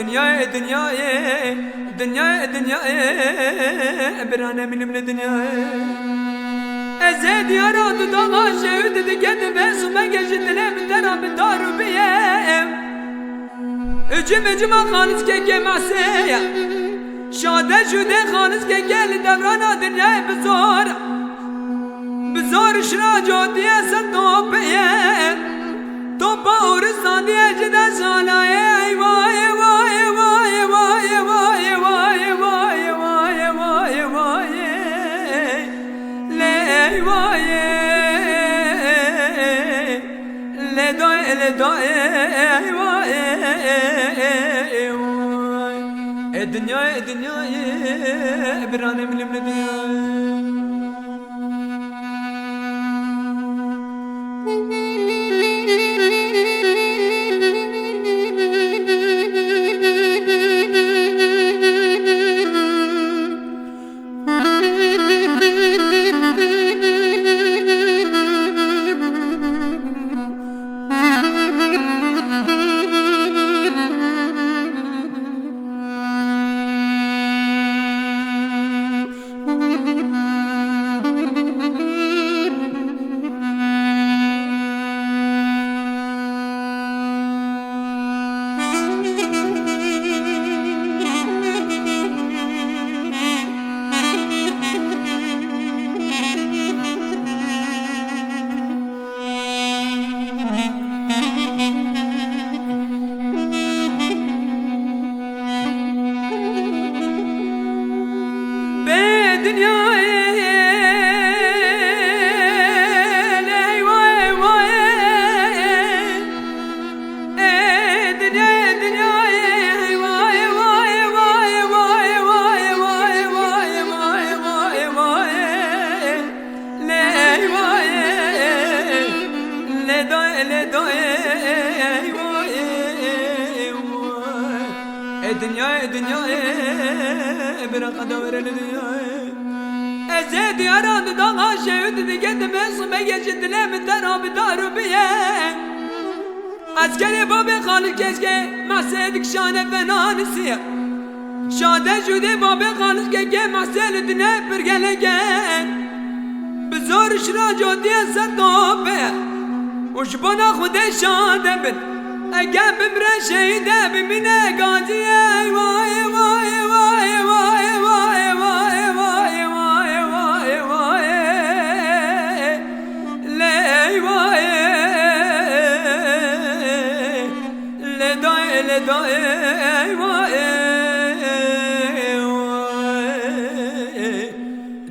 دنيا دنيا دنيا دنيا برانا من الدنيا ازيد يا راد ضغى شهود دقد بس وما قجد لم ترى بالدار بيه اجم اجم خالص كي معسيه شاده شده خالص كي دبرانا دنيا بزور بزور شراجات يا سطوبيه توبا ورسان دي جدا سالايه الدنيا الدنيا برانا من الدنيا الدنيا الدنيا برا دور الدنيا ازيد يا راد ضغى شهود دقد بس ما يجد لم ترى بدار بيه عسكري بابي خالق كشكي ما سيدك شانه بنانسيه شاده جودي بابي خالق كشكي ما سيد دنيا برقلقين بزور شراجو دي سطوبه وشبنا خودي شاده بد اقام بمرا شهيده بمنا قاضيه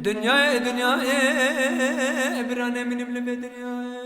دنيا دنيا برانا من الدنيا